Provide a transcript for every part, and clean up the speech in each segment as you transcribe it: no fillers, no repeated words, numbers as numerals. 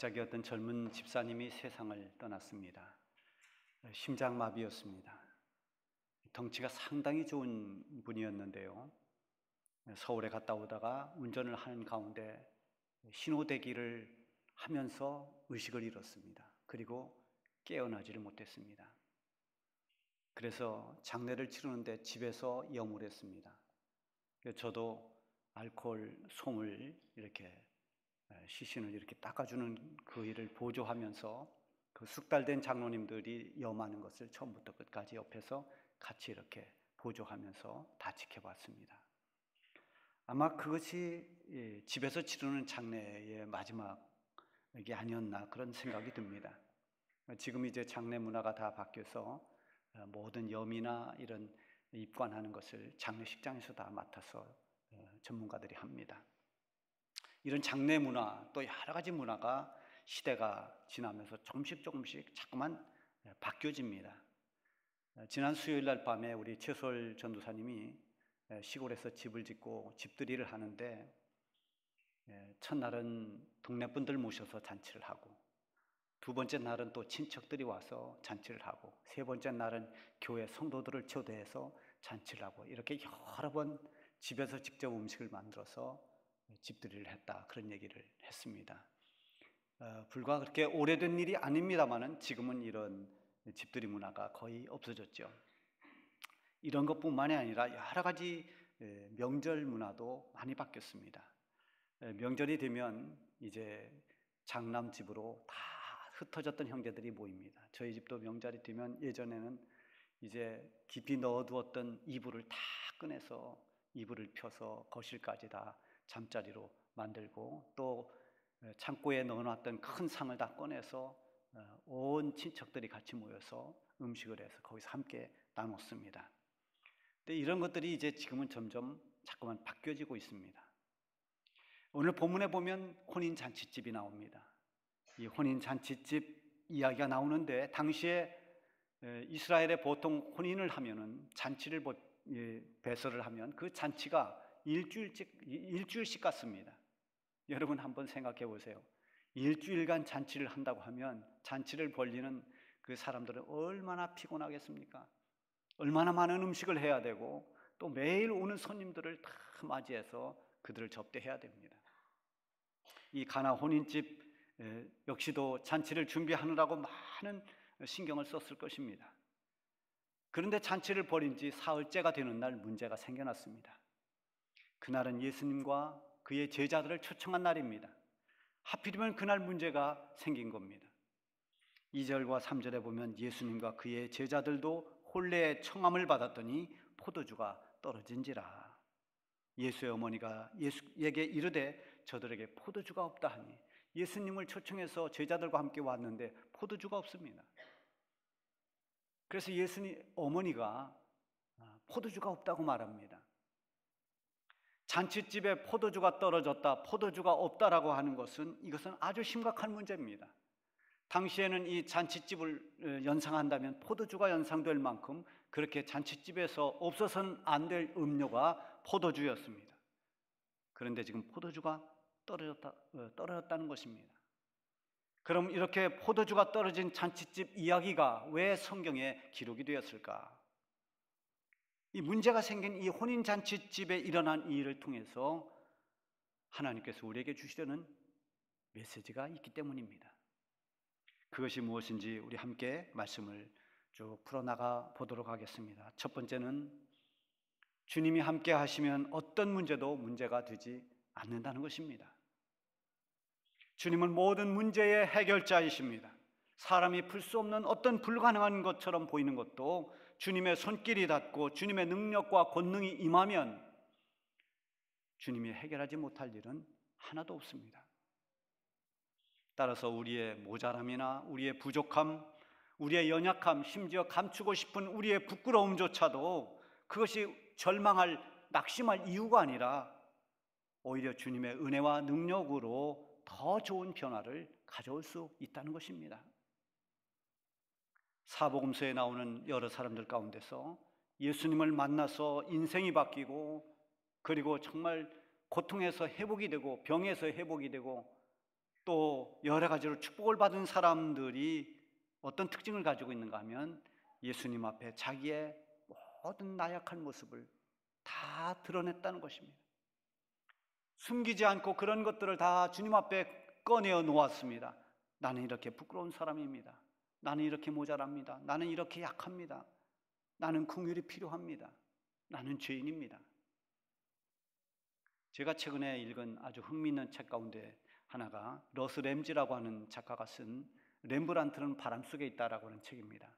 갑자기 어떤 젊은 집사님이 세상을 떠났습니다. 심장마비였습니다. 덩치가 상당히 좋은 분이었는데요. 서울에 갔다 오다가 운전을 하는 가운데 신호대기를 하면서 의식을 잃었습니다. 그리고 깨어나지를 못했습니다. 그래서 장례를 치르는데 집에서 염을 했습니다. 저도 알코올 솜을 이렇게 시신을 이렇게 닦아주는 그 일을 보조하면서 그 숙달된 장로님들이 염하는 것을 처음부터 끝까지 옆에서 같이 이렇게 보조하면서 다 지켜봤습니다. 아마 그것이 집에서 치르는 장례의 마지막이 아니었나 그런 생각이 듭니다. 지금 이제 장례 문화가 다 바뀌어서 모든 염이나 이런 입관하는 것을 장례식장에서 다 맡아서 전문가들이 합니다. 이런 장례 문화, 또 여러 가지 문화가 시대가 지나면서 조금씩 자꾸만 바뀌어집니다. 지난 수요일 날 밤에 우리 최솔 전도사님이 시골에서 집을 짓고 집들이를 하는데, 첫날은 동네 분들 모셔서 잔치를 하고, 두 번째 날은 또 친척들이 와서 잔치를 하고, 세 번째 날은 교회 성도들을 초대해서 잔치를 하고, 이렇게 여러 번 집에서 직접 음식을 만들어서 집들이를 했다, 그런 얘기를 했습니다. 불과 그렇게 오래된 일이 아닙니다만은 지금은 이런 집들이 문화가 거의 없어졌죠. 이런 것뿐만이 아니라 여러 가지 명절 문화도 많이 바뀌었습니다. 명절이 되면 이제 장남집으로 다 흩어졌던 형제들이 모입니다. 저희 집도 명절이 되면 예전에는 이제 깊이 넣어두었던 이불을 다 꺼내서 이불을 펴서 거실까지 다 잠자리로 만들고, 또 창고에 넣어놨던 큰 상을 다 꺼내서 온 친척들이 같이 모여서 음식을 해서 거기서 함께 나눴습니다. 근데 이런 것들이 이제 지금은 점점 자꾸만 바뀌어지고 있습니다. 오늘 본문에 보면 혼인잔치집이 나옵니다. 이 혼인잔치집 이야기가 나오는데, 당시에 이스라엘에 보통 혼인을 하면은 잔치를 배설을 하면 그 잔치가 일주일씩 갔습니다. 여러분 한번 생각해 보세요. 일주일간 잔치를 한다고 하면 잔치를 벌리는 그 사람들은 얼마나 피곤하겠습니까? 얼마나 많은 음식을 해야 되고, 또 매일 오는 손님들을 다 맞이해서 그들을 접대해야 됩니다. 이 가나 혼인집 역시도 잔치를 준비하느라고 많은 신경을 썼을 것입니다. 그런데 잔치를 벌인 지 사흘째가 되는 날 문제가 생겨났습니다. 그날은 예수님과 그의 제자들을 초청한 날입니다. 하필이면 그날 문제가 생긴 겁니다. 2절과 3절에 보면 예수님과 그의 제자들도 혼례의 청함을 받았더니 포도주가 떨어진지라. 예수의 어머니가 예수에게 이르되 저들에게 포도주가 없다 하니, 예수님을 초청해서 제자들과 함께 왔는데 포도주가 없습니다. 그래서 예수님 어머니가 포도주가 없다고 말합니다. 잔치집에 포도주가 떨어졌다, 포도주가 없다라고 하는 것은, 이것은 아주 심각한 문제입니다. 당시에는 이 잔치집을 연상한다면 포도주가 연상될 만큼 그렇게 잔치집에서 없어서는 안 될 음료가 포도주였습니다. 그런데 지금 포도주가 떨어졌다는 것입니다. 그럼 이렇게 포도주가 떨어진 잔치집 이야기가 왜 성경에 기록이 되었을까? 이 문제가 생긴 이 혼인잔치집에 일어난 이 일을 통해서 하나님께서 우리에게 주시려는 메시지가 있기 때문입니다. 그것이 무엇인지 우리 함께 말씀을 쭉 풀어나가 보도록 하겠습니다. 첫 번째는 주님이 함께 하시면 어떤 문제도 문제가 되지 않는다는 것입니다. 주님은 모든 문제의 해결자이십니다. 사람이 풀 수 없는 어떤 불가능한 것처럼 보이는 것도 주님의 손길이 닿고 주님의 능력과 권능이 임하면 주님이 해결하지 못할 일은 하나도 없습니다. 따라서 우리의 모자람이나 우리의 부족함, 우리의 연약함, 심지어 감추고 싶은 우리의 부끄러움조차도 그것이 절망할, 낙심할 이유가 아니라 오히려 주님의 은혜와 능력으로 더 좋은 변화를 가져올 수 있다는 것입니다. 사복음서에 나오는 여러 사람들 가운데서 예수님을 만나서 인생이 바뀌고, 그리고 정말 고통에서 회복이 되고 병에서 회복이 되고 또 여러 가지로 축복을 받은 사람들이 어떤 특징을 가지고 있는가 하면 예수님 앞에 자기의 모든 나약한 모습을 다 드러냈다는 것입니다. 숨기지 않고 그런 것들을 다 주님 앞에 꺼내어 놓았습니다. 나는 이렇게 부끄러운 사람입니다. 나는 이렇게 모자랍니다. 나는 이렇게 약합니다. 나는 긍휼이 필요합니다. 나는 죄인입니다. 제가 최근에 읽은 아주 흥미있는 책 가운데 하나가 러스 램지라고 하는 작가가 쓴 렘브란트는 바람 속에 있다라고 하는 책입니다.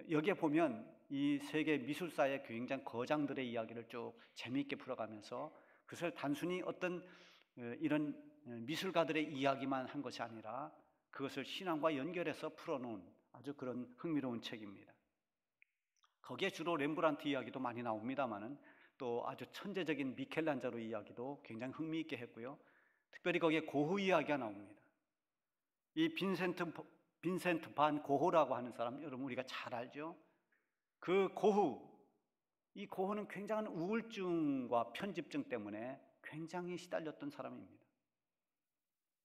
여기에 보면 이 세계 미술사의 굉장히 거장들의 이야기를 쭉 재미있게 풀어가면서 그것을 단순히 어떤 이런 미술가들의 이야기만 한 것이 아니라 그것을 신앙과 연결해서 풀어놓은 아주 그런 흥미로운 책입니다. 거기에 주로 렘브란트 이야기도 많이 나옵니다만은 또 아주 천재적인 미켈란젤로 이야기도 굉장히 흥미있게 했고요. 특별히 거기에 고흐 이야기가 나옵니다. 이 빈센트 반 고흐라고 하는 사람 여러분 우리가 잘 알죠? 그 고흐, 이 고흐는 굉장한 우울증과 편집증 때문에 굉장히 시달렸던 사람입니다.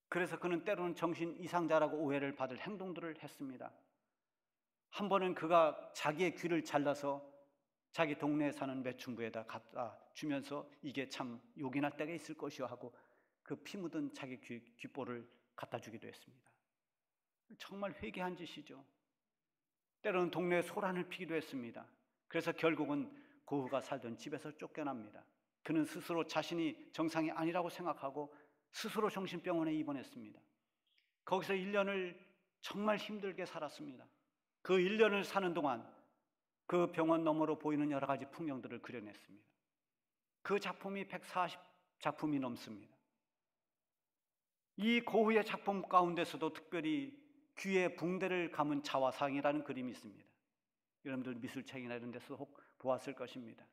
그래서 그는 때로는 정신 이상자라고 오해를 받을 행동들을 했습니다. 한 번은 그가 자기의 귀를 잘라서 자기 동네에 사는 매춘부에다 갖다 주면서 이게 참 요긴할 때가 있을 것이요 하고 그 피 묻은 자기 귓볼을 갖다 주기도 했습니다. 정말 회개한 짓이죠. 때로는 동네에 소란을 피기도 했습니다. 그래서 결국은 고흐가 살던 집에서 쫓겨납니다. 그는 스스로 자신이 정상이 아니라고 생각하고 스스로 정신병원에 입원했습니다. 거기서 1년을 정말 힘들게 살았습니다. 그 1년을 사는 동안 그 병원 너머로 보이는 여러 가지 풍경들을 그려냈습니다. 그 작품이 140작품이 넘습니다. 이 고흐의 작품 가운데서도 특별히 귀에 붕대를 감은 자화상이라는 그림이 있습니다. 여러분들 미술책이나 이런 데서 혹 보았을 것입니다.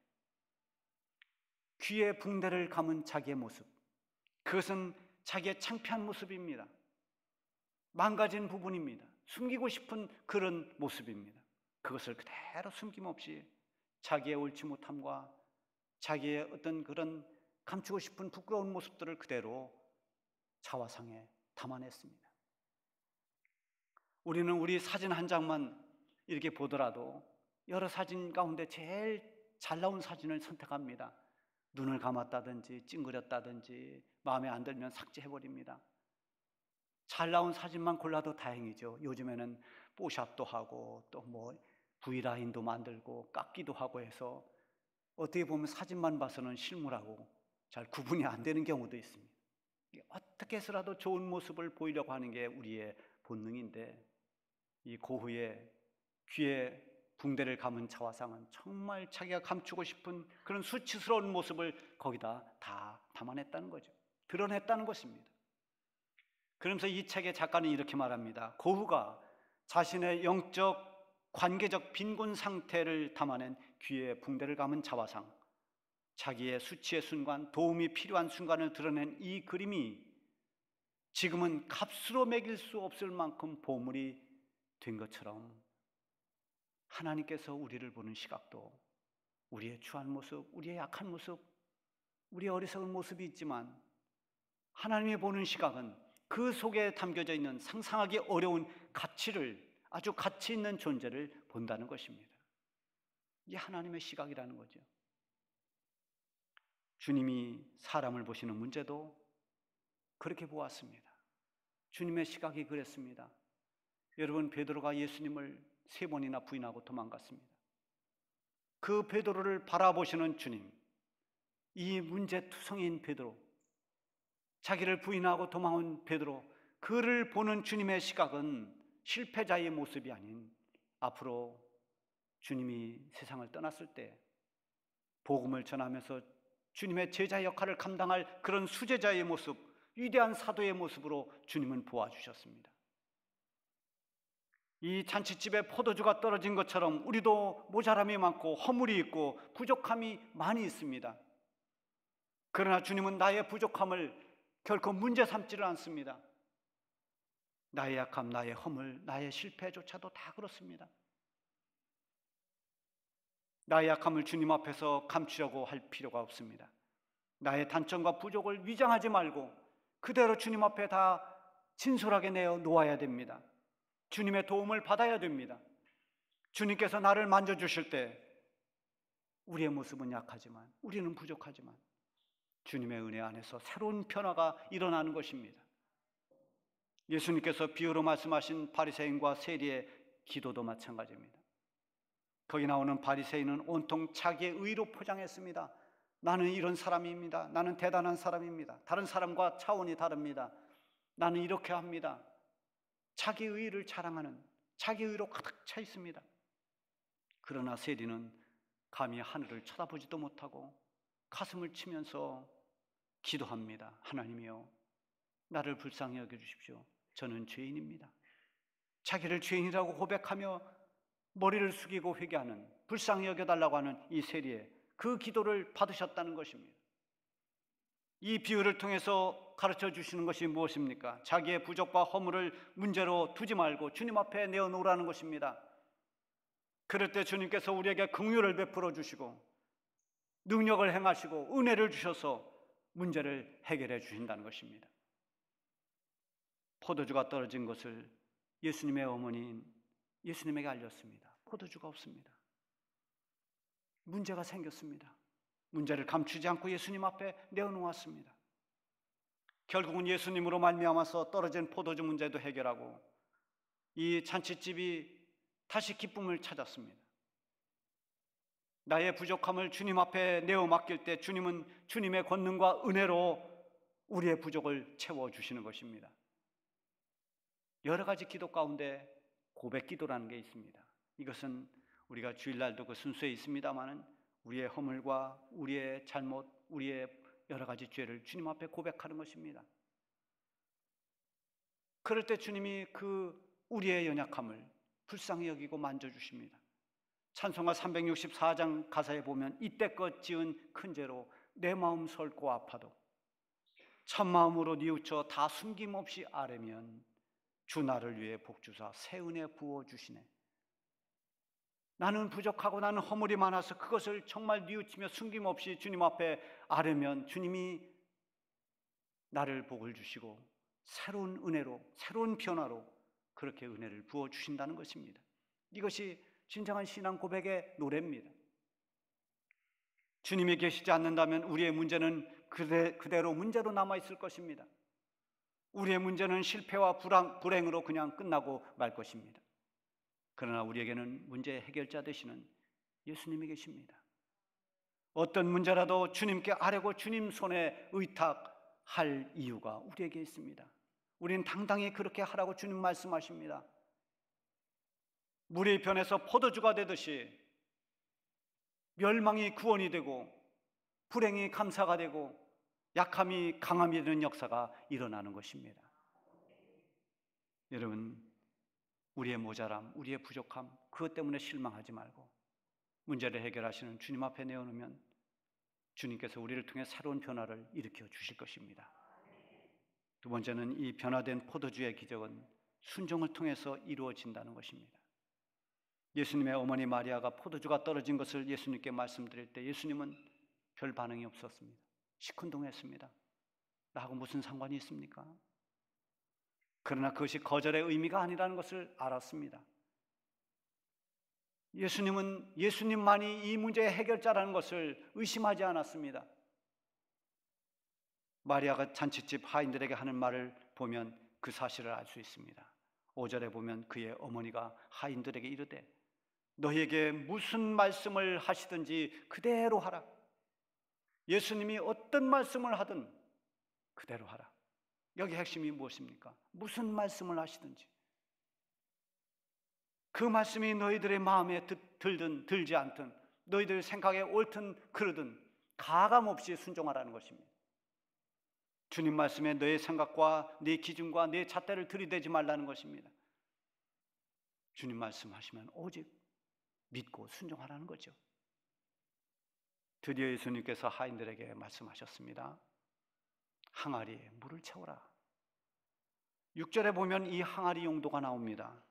귀에 붕대를 감은 자기의 모습, 그것은 자기의 창피한 모습입니다. 망가진 부분입니다. 숨기고 싶은 그런 모습입니다. 그것을 그대로 숨김없이 자기의 옳지 못함과 자기의 어떤 그런 감추고 싶은 부끄러운 모습들을 그대로 자화상에 담아냈습니다. 우리는 우리 사진 한 장만 이렇게 보더라도 여러 사진 가운데 제일 잘 나온 사진을 선택합니다. 눈을 감았다든지 찡그렸다든지 마음에 안 들면 삭제해버립니다. 잘 나온 사진만 골라도 다행이죠. 요즘에는 뽀샵도 하고 또 뭐 V라인도 만들고 깎기도 하고 해서 어떻게 보면 사진만 봐서는 실물하고 잘 구분이 안 되는 경우도 있습니다. 어떻게 해서라도 좋은 모습을 보이려고 하는 게 우리의 본능인데 이 고흐의 귀에 붕대를 감은 자화상은 정말 자기가 감추고 싶은 그런 수치스러운 모습을 거기다 다 담아냈다는 거죠. 드러냈다는 것입니다. 그러면서 이 책의 작가는 이렇게 말합니다. 고흐가 자신의 영적 관계적 빈곤 상태를 담아낸 귀에 붕대를 감은 자화상, 자기의 수치의 순간, 도움이 필요한 순간을 드러낸 이 그림이 지금은 값으로 매길 수 없을 만큼 보물이 된 것처럼 하나님께서 우리를 보는 시각도 우리의 추한 모습, 우리의 약한 모습, 우리의 어리석은 모습이 있지만 하나님이 보는 시각은 그 속에 담겨져 있는 상상하기 어려운 가치를, 아주 가치 있는 존재를 본다는 것입니다. 이게 하나님의 시각이라는 거죠. 주님이 사람을 보시는 문제도 그렇게 보았습니다. 주님의 시각이 그랬습니다. 여러분, 베드로가 예수님을 3번이나 부인하고 도망갔습니다. 그 베드로를 바라보시는 주님, 이 문제투성이인 베드로, 자기를 부인하고 도망온 베드로, 그를 보는 주님의 시각은 실패자의 모습이 아닌 앞으로 주님이 세상을 떠났을 때 복음을 전하면서 주님의 제자 역할을 감당할 그런 수제자의 모습, 위대한 사도의 모습으로 주님은 보아주셨습니다. 이 잔치집에 포도주가 떨어진 것처럼 우리도 모자람이 많고 허물이 있고 부족함이 많이 있습니다. 그러나 주님은 나의 부족함을 결코 문제 삼지를 않습니다. 나의 약함, 나의 허물, 나의 실패조차도 다 그렇습니다. 나의 약함을 주님 앞에서 감추려고 할 필요가 없습니다. 나의 단점과 부족을 위장하지 말고 그대로 주님 앞에 다 진솔하게 내어 놓아야 됩니다. 주님의 도움을 받아야 됩니다. 주님께서 나를 만져주실 때 우리의 모습은 약하지만, 우리는 부족하지만 주님의 은혜 안에서 새로운 변화가 일어나는 것입니다. 예수님께서 비유로 말씀하신 바리새인과 세리의 기도도 마찬가지입니다. 거기 나오는 바리새인은 온통 자기의 의로 포장했습니다. 나는 이런 사람입니다. 나는 대단한 사람입니다. 다른 사람과 차원이 다릅니다. 나는 이렇게 합니다. 자기 의를 자랑하는, 자기 의로 가득 차 있습니다. 그러나 세리는 감히 하늘을 쳐다보지도 못하고 가슴을 치면서 기도합니다. 하나님이여, 나를 불쌍히 여겨주십시오. 저는 죄인입니다. 자기를 죄인이라고 고백하며 머리를 숙이고 회개하는, 불쌍히 여겨달라고 하는 이 세리의 그 기도를 받으셨다는 것입니다. 이 비유를 통해서 가르쳐 주시는 것이 무엇입니까? 자기의 부족과 허물을 문제로 두지 말고 주님 앞에 내어놓으라는 것입니다. 그럴 때 주님께서 우리에게 긍휼을 베풀어 주시고 능력을 행하시고 은혜를 주셔서 문제를 해결해 주신다는 것입니다. 포도주가 떨어진 것을 예수님의 어머니인 예수님에게 알렸습니다. 포도주가 없습니다. 문제가 생겼습니다. 문제를 감추지 않고 예수님 앞에 내어놓았습니다. 결국은 예수님으로 말미암아서 떨어진 포도주 문제도 해결하고 이 잔치집이 다시 기쁨을 찾았습니다. 나의 부족함을 주님 앞에 내어 맡길 때 주님은 주님의 권능과 은혜로 우리의 부족을 채워주시는 것입니다. 여러 가지 기도 가운데 고백 기도라는 게 있습니다. 이것은 우리가 주일날도 그 순서에 있습니다마는 우리의 허물과 우리의 잘못, 우리의 여러 가지 죄를 주님 앞에 고백하는 것입니다. 그럴 때 주님이 그 우리의 연약함을 불쌍히 여기고 만져주십니다. 찬송가 364장 가사에 보면 이때껏 지은 큰 죄로 내 마음 설고 아파도 참마음으로 뉘우쳐 다 숨김없이 아뢰면 주 나를 위해 복주사 새 은혜 부어주시네. 나는 부족하고 나는 허물이 많아서 그것을 정말 뉘우치며 숨김없이 주님 앞에 아뢰면 주님이 나를 복을 주시고 새로운 은혜로, 새로운 변화로 그렇게 은혜를 부어주신다는 것입니다. 이것이 진정한 신앙 고백의 노래입니다. 주님이 계시지 않는다면 우리의 문제는 그대로 문제로 남아있을 것입니다. 우리의 문제는 실패와 불행으로 그냥 끝나고 말 것입니다. 그러나 우리에게는 문제의 해결자 되시는 예수님이 계십니다. 어떤 문제라도 주님께 아뢰고 주님 손에 의탁할 이유가 우리에게 있습니다. 우리는 당당히 그렇게 하라고 주님 말씀하십니다. 물이 변해서 포도주가 되듯이 멸망이 구원이 되고 불행이 감사가 되고 약함이 강함이 되는 역사가 일어나는 것입니다. 여러분, 우리의 모자람, 우리의 부족함, 그것 때문에 실망하지 말고 문제를 해결하시는 주님 앞에 내어놓으면 주님께서 우리를 통해 새로운 변화를 일으켜 주실 것입니다. 두 번째는 이 변화된 포도주의 기적은 순종을 통해서 이루어진다는 것입니다. 예수님의 어머니 마리아가 포도주가 떨어진 것을 예수님께 말씀드릴 때 예수님은 별 반응이 없었습니다. 시큰둥했습니다. 나하고 무슨 상관이 있습니까? 그러나 그것이 거절의 의미가 아니라는 것을 알았습니다. 예수님은 예수님만이 이 문제의 해결자라는 것을 의심하지 않았습니다. 마리아가 잔치집 하인들에게 하는 말을 보면 그 사실을 알 수 있습니다. 5절에 보면 그의 어머니가 하인들에게 이르되 너희에게 무슨 말씀을 하시든지 그대로 하라. 예수님이 어떤 말씀을 하든 그대로 하라. 여기 핵심이 무엇입니까? 무슨 말씀을 하시든지 그 말씀이 너희들의 마음에 들든 들지 않든 너희들 생각에 옳든 그르든 가감없이 순종하라는 것입니다. 주님 말씀에 너의 생각과 네 기준과 네 잣대를 들이대지 말라는 것입니다. 주님 말씀하시면 오직 믿고 순종하라는 거죠. 드디어 예수님께서 하인들에게 말씀하셨습니다. 항아리에 물을 채워라. 6절에 보면 이 항아리 용도가 나옵니다.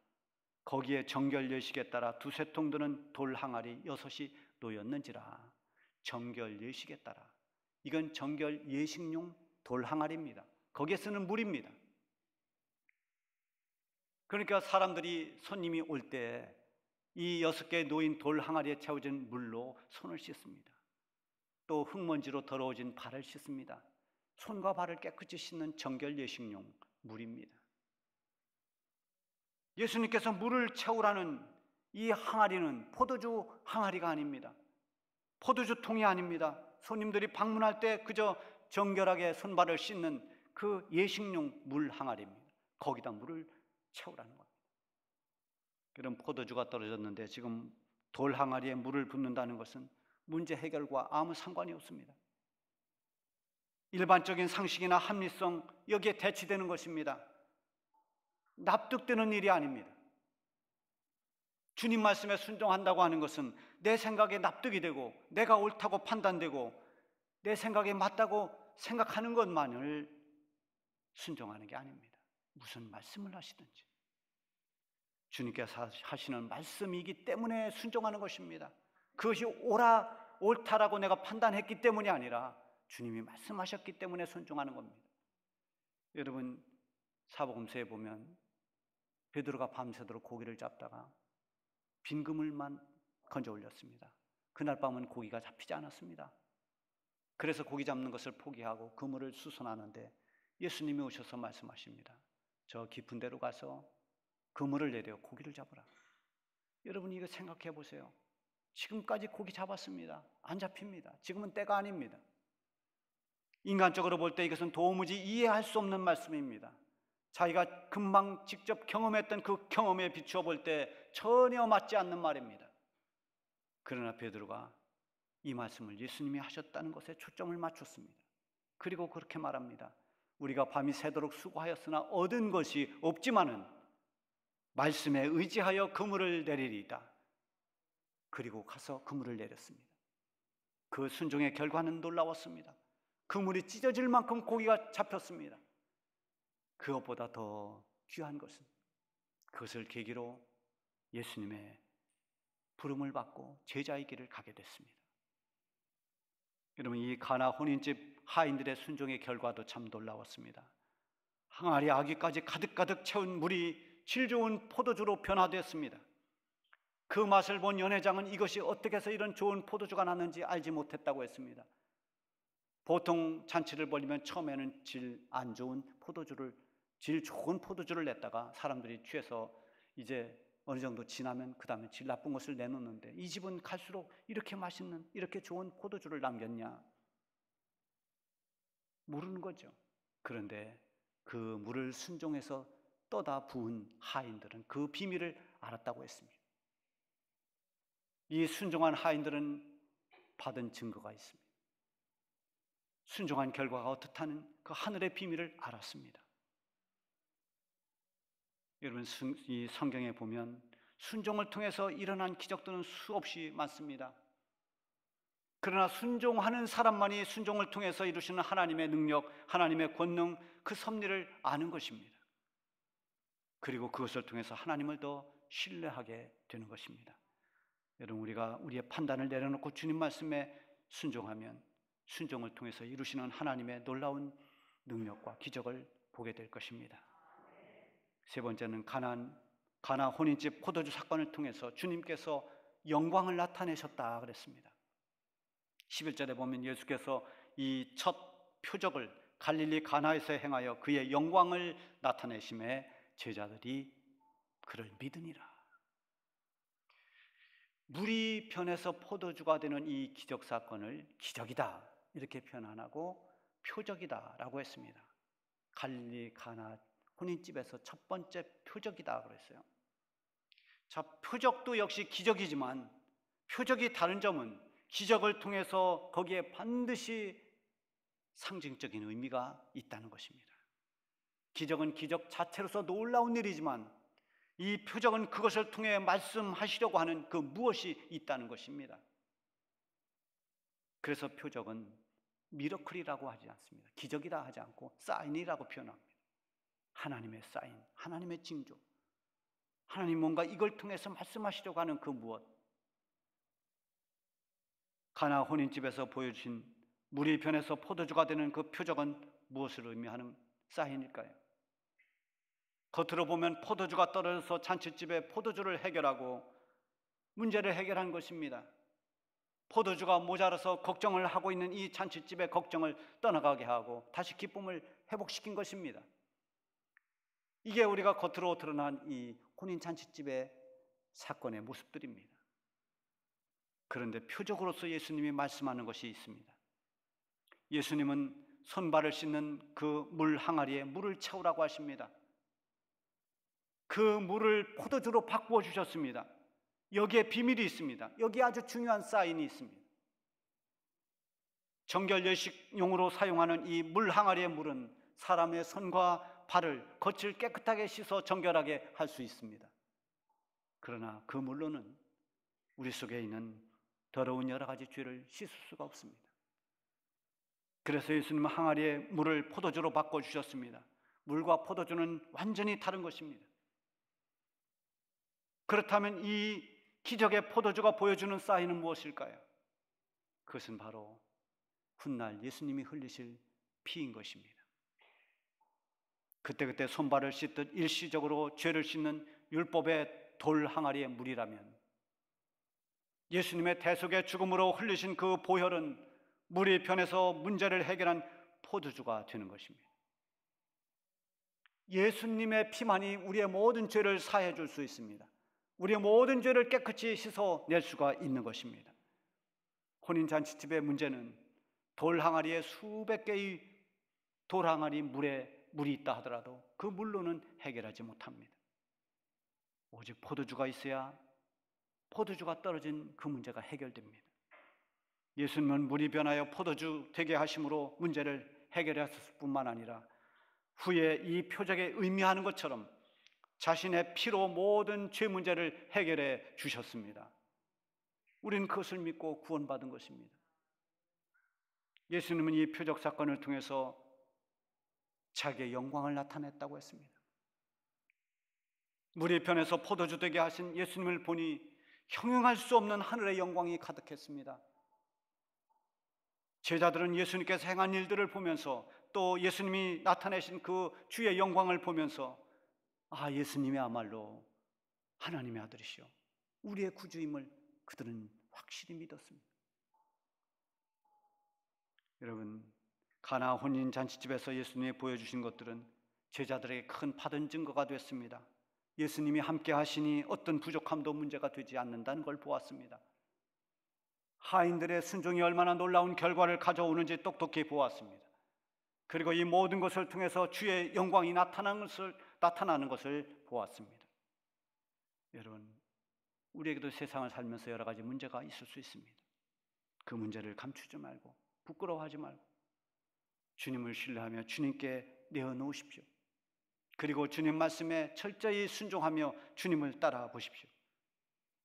거기에 정결 예식에 따라 두세 통 드는 돌 항아리 6이 놓였는지라. 정결 예식에 따라. 이건 정결 예식용 돌 항아리입니다. 거기에 쓰는 물입니다. 그러니까 사람들이 손님이 올 때 이 6개의 놓인 돌 항아리에 채워진 물로 손을 씻습니다. 또 흙먼지로 더러워진 발을 씻습니다. 손과 발을 깨끗이 씻는 정결 예식용 물입니다. 예수님께서 물을 채우라는 이 항아리는 포도주 항아리가 아닙니다. 포도주 통이 아닙니다. 손님들이 방문할 때 그저 정결하게 손발을 씻는 그 예식용 물 항아리입니다. 거기다 물을 채우라는 겁니다. 그런 포도주가 떨어졌는데 지금 돌 항아리에 물을 붓는다는 것은 문제 해결과 아무 상관이 없습니다. 일반적인 상식이나 합리성 여기에 대치되는 것입니다. 납득되는 일이 아닙니다. 주님 말씀에 순종한다고 하는 것은 내 생각에 납득이 되고 내가 옳다고 판단되고 내 생각에 맞다고 생각하는 것만을 순종하는 게 아닙니다. 무슨 말씀을 하시든지 주님께서 하시는 말씀이기 때문에 순종하는 것입니다. 그것이 옳다라고 내가 판단했기 때문이 아니라 주님이 말씀하셨기 때문에 순종하는 겁니다. 여러분, 사복음서에 보면 베드로가 밤새도록 고기를 잡다가 빈 그물만 건져 올렸습니다. 그날 밤은 고기가 잡히지 않았습니다. 그래서 고기 잡는 것을 포기하고 그물을 수선하는데 예수님이 오셔서 말씀하십니다. 저 깊은 데로 가서 그물을 내려 고기를 잡으라. 여러분, 이거 생각해 보세요. 지금까지 고기 잡았습니다. 안 잡힙니다. 지금은 때가 아닙니다. 인간적으로 볼 때 이것은 도무지 이해할 수 없는 말씀입니다. 자기가 금방 직접 경험했던 그 경험에 비추어 볼 때 전혀 맞지 않는 말입니다. 그러나 베드로가 이 말씀을 예수님이 하셨다는 것에 초점을 맞췄습니다. 그리고 그렇게 말합니다. 우리가 밤이 새도록 수고하였으나 얻은 것이 없지만은 말씀에 의지하여 그물을 내리리이다. 그리고 가서 그물을 내렸습니다. 그 순종의 결과는 놀라웠습니다. 그물이 찢어질 만큼 고기가 잡혔습니다. 그것보다 더 귀한 것은 그것을 계기로 예수님의 부름을 받고 제자의 길을 가게 됐습니다. 여러분, 이 가나 혼인집 하인들의 순종의 결과도 참 놀라웠습니다. 항아리 아귀까지 가득가득 채운 물이 질 좋은 포도주로 변화됐습니다. 그 맛을 본 연회장은 이것이 어떻게 해서 이런 좋은 포도주가 났는지 알지 못했다고 했습니다. 보통 잔치를 벌이면 처음에는 질 안 좋은 포도주를, 질 좋은 포도주를 냈다가 사람들이 취해서 이제 어느 정도 지나면 그 다음에 질 나쁜 것을 내놓는데 이 집은 갈수록 이렇게 맛있는, 이렇게 좋은 포도주를 남겼냐? 모르는 거죠. 그런데 그 물을 순종해서 떠다 부은 하인들은 그 비밀을 알았다고 했습니다. 이 순종한 하인들은 받은 증거가 있습니다. 순종한 결과가 어떻다는 그 하늘의 비밀을 알았습니다. 여러분, 이 성경에 보면 순종을 통해서 일어난 기적들은 수없이 많습니다. 그러나 순종하는 사람만이 순종을 통해서 이루시는 하나님의 능력, 하나님의 권능, 그 섭리를 아는 것입니다. 그리고 그것을 통해서 하나님을 더 신뢰하게 되는 것입니다. 여러분, 우리가 우리의 판단을 내려놓고 주님 말씀에 순종하면 순종을 통해서 이루시는 하나님의 놀라운 능력과 기적을 보게 될 것입니다. 세 번째는 가나 혼인집 포도주 사건을 통해서 주님께서 영광을 나타내셨다 그랬습니다. 11절에 보면 예수께서 이 첫 표적을 갈릴리 가나에서 행하여 그의 영광을 나타내심에 제자들이 그를 믿으니라. 물이 변해서 포도주가 되는 이 기적 사건을 기적이다 이렇게 표현 안 하고 표적이다 라고 했습니다. 갈릴리 가나 혼인집에서 첫 번째 표적이다 그랬어요. 자, 표적도 역시 기적이지만 표적이 다른 점은 기적을 통해서 거기에 반드시 상징적인 의미가 있다는 것입니다. 기적은 기적 자체로서 놀라운 일이지만 이 표적은 그것을 통해 말씀하시려고 하는 그 무엇이 있다는 것입니다. 그래서 표적은 미러클이라고 하지 않습니다. 기적이라 하지 않고 사인이라고 표현합니다. 하나님의 사인, 하나님의 징조, 하나님 뭔가 이걸 통해서 말씀하시려고 하는 그 무엇. 가나 혼인집에서 보여주신 물이 변해서 포도주가 되는 그 표적은 무엇을 의미하는 사인일까요? 겉으로 보면 포도주가 떨어져서 잔치집에 포도주를 해결하고 문제를 해결한 것입니다. 포도주가 모자라서 걱정을 하고 있는 이 잔치집의 걱정을 떠나가게 하고 다시 기쁨을 회복시킨 것입니다. 이게 우리가 겉으로 드러난 이 혼인 잔치집의 사건의 모습들입니다. 그런데 표적으로서 예수님이 말씀하는 것이 있습니다. 예수님은 손발을 씻는 그 물 항아리에 물을 채우라고 하십니다. 그 물을 포도주로 바꾸어 주셨습니다. 여기에 비밀이 있습니다. 여기에 아주 중요한 사인이 있습니다. 정결 예식용으로 사용하는 이 물 항아리의 물은 사람의 손과 발을, 겉을 깨끗하게 씻어 정결하게 할 수 있습니다. 그러나 그 물로는 우리 속에 있는 더러운 여러 가지 죄를 씻을 수가 없습니다. 그래서 예수님은 항아리의 물을 포도주로 바꿔주셨습니다. 물과 포도주는 완전히 다른 것입니다. 그렇다면 이 기적의 포도주가 보여주는 사인은 무엇일까요? 그것은 바로 훗날 예수님이 흘리실 피인 것입니다. 그때그때 손발을 씻듯 일시적으로 죄를 씻는 율법의 돌 항아리의 물이라면 예수님의 대속의 죽음으로 흘리신 그 보혈은 물이 변해서 문제를 해결한 포도주가 되는 것입니다. 예수님의 피만이 우리의 모든 죄를 사해 줄 수 있습니다. 우리의 모든 죄를 깨끗이 씻어낼 수가 있는 것입니다. 혼인잔치집의 문제는 돌 항아리에 수백 개의 돌 항아리 물이 있다 하더라도 그 물로는 해결하지 못합니다. 오직 포도주가 있어야 포도주가 떨어진 그 문제가 해결됩니다. 예수님은 물이 변하여 포도주 되게 하심으로 문제를 해결하셨을 뿐만 아니라 후에 이 표적에 의미하는 것처럼 자신의 피로 모든 죄 문제를 해결해 주셨습니다. 우리는 그것을 믿고 구원받은 것입니다. 예수님은 이 표적 사건을 통해서 자기의 영광을 나타냈다고 했습니다. 물이 변해서 포도주 되게 하신 예수님을 보니 형용할 수 없는 하늘의 영광이 가득했습니다. 제자들은 예수님께서 행한 일들을 보면서 또 예수님이 나타내신 그 주의 영광을 보면서 예수님이야말로 하나님의 아들이시오, 우리의 구주임을 그들은 확실히 믿었습니다. 여러분, 가나 혼인 잔치집에서 예수님이 보여주신 것들은 제자들에게 큰 받은 증거가 됐습니다. 예수님이 함께 하시니 어떤 부족함도 문제가 되지 않는다는 걸 보았습니다. 하인들의 순종이 얼마나 놀라운 결과를 가져오는지 똑똑히 보았습니다. 그리고 이 모든 것을 통해서 주의 영광이 나타나는 것을 보았습니다. 여러분, 우리에게도 세상을 살면서 여러 가지 문제가 있을 수 있습니다. 그 문제를 감추지 말고 부끄러워하지 말고 주님을 신뢰하며 주님께 내어놓으십시오. 그리고 주님 말씀에 철저히 순종하며 주님을 따라 보십시오.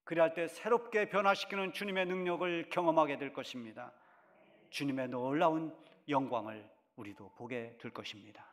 그리할 때 새롭게 변화시키는 주님의 능력을 경험하게 될 것입니다. 주님의 놀라운 영광을 우리도 보게 될 것입니다.